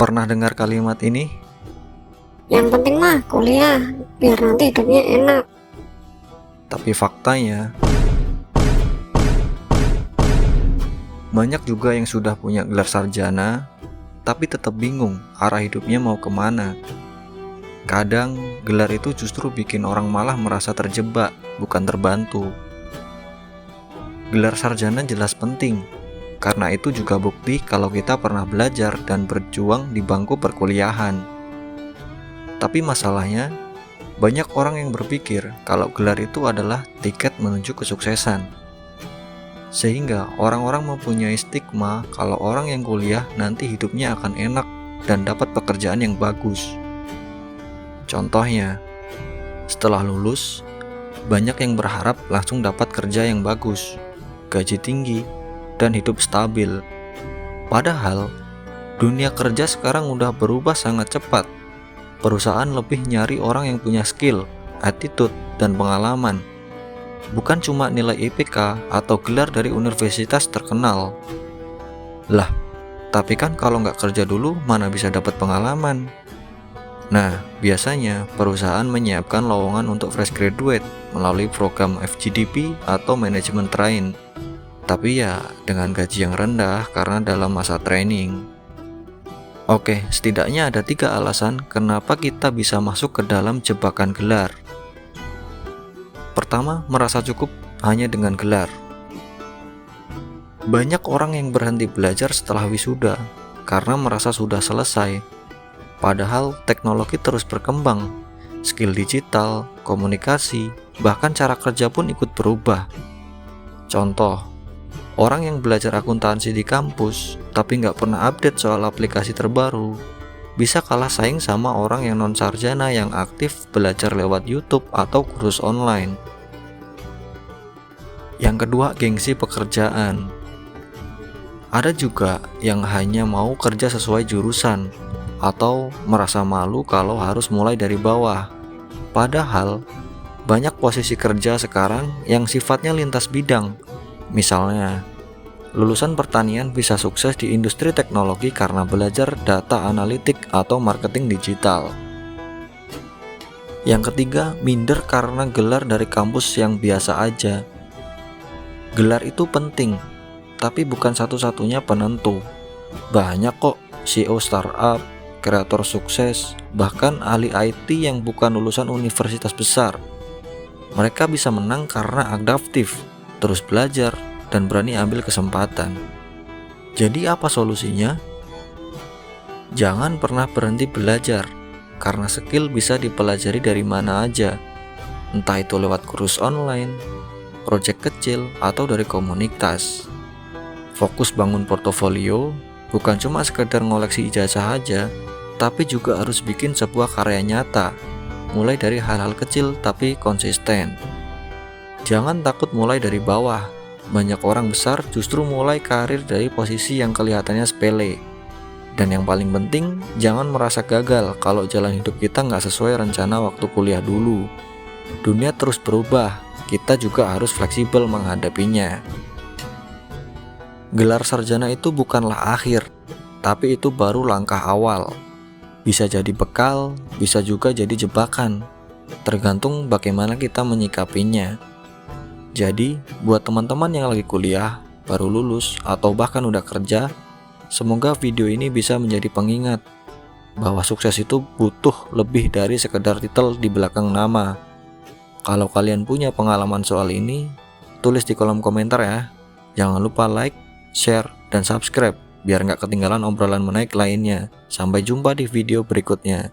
Pernah dengar kalimat ini? Yang penting mah kuliah, biar nanti hidupnya enak. Tapi faktanya, banyak juga yang sudah punya gelar sarjana, tapi tetap bingung arah hidupnya mau kemana. Kadang, gelar itu justru bikin orang malah merasa terjebak, bukan terbantu. Gelar sarjana jelas penting, karena itu juga bukti kalau kita pernah belajar dan berjuang di bangku perkuliahan. Tapi masalahnya, banyak orang yang berpikir kalau gelar itu adalah tiket menuju kesuksesan. Sehingga orang-orang mempunyai stigma kalau orang yang kuliah nanti hidupnya akan enak dan dapat pekerjaan yang bagus. Contohnya, setelah lulus, banyak yang berharap langsung dapat kerja yang bagus, gaji tinggi, dan hidup stabil. Padahal, dunia kerja sekarang udah berubah sangat cepat. Perusahaan lebih nyari orang yang punya skill, attitude, dan pengalaman. Bukan cuma nilai IPK atau gelar dari universitas terkenal. Lah, tapi kan kalau nggak kerja dulu mana bisa dapat pengalaman? Nah, biasanya perusahaan menyiapkan lowongan untuk fresh graduate melalui program FGDP atau manajemen train. Tapi ya dengan gaji yang rendah karena dalam masa training. Oke, setidaknya ada 3 alasan kenapa kita bisa masuk ke dalam jebakan gelar. Pertama, merasa cukup hanya dengan gelar. Banyak orang yang berhenti belajar setelah wisuda karena merasa sudah selesai. Padahal teknologi terus berkembang, skill digital, komunikasi, bahkan cara kerja pun ikut berubah. Contoh, orang yang belajar akuntansi di kampus tapi nggak pernah update soal aplikasi terbaru bisa kalah saing sama orang yang non-sarjana yang aktif belajar lewat YouTube atau kursus online. Yang kedua, gengsi pekerjaan. Ada juga yang hanya mau kerja sesuai jurusan atau merasa malu kalau harus mulai dari bawah. Padahal banyak posisi kerja sekarang yang sifatnya lintas bidang. Misalnya, lulusan pertanian bisa sukses di industri teknologi karena belajar data analitik atau marketing digital. Yang ketiga, minder karena gelar dari kampus yang biasa aja. Gelar itu penting, tapi bukan satu-satunya penentu. Banyak kok CEO startup, kreator sukses, bahkan ahli IT yang bukan lulusan universitas besar. Mereka bisa menang karena adaptif, terus belajar, dan berani ambil kesempatan. Jadi apa solusinya? Jangan pernah berhenti belajar, karena skill bisa dipelajari dari mana aja. Entah itu lewat kursus online, proyek kecil, atau dari komunitas. Fokus bangun portofolio, bukan cuma sekedar ngoleksi ijazah aja, tapi juga harus bikin sebuah karya nyata, mulai dari hal-hal kecil tapi konsisten. Jangan takut mulai dari bawah. Banyak orang besar justru mulai karir dari posisi yang kelihatannya sepele. Dan yang paling penting, jangan merasa gagal kalau jalan hidup kita nggak sesuai rencana waktu kuliah dulu. Dunia terus berubah, kita juga harus fleksibel menghadapinya. Gelar sarjana itu bukanlah akhir, tapi itu baru langkah awal. Bisa jadi bekal, bisa juga jadi jebakan. Tergantung bagaimana kita menyikapinya. Jadi, buat teman-teman yang lagi kuliah, baru lulus, atau bahkan udah kerja, semoga video ini bisa menjadi pengingat bahwa sukses itu butuh lebih dari sekedar titel di belakang nama. Kalau kalian punya pengalaman soal ini, tulis di kolom komentar ya. Jangan lupa like, share, dan subscribe biar nggak ketinggalan obrolan menarik lainnya. Sampai jumpa di video berikutnya.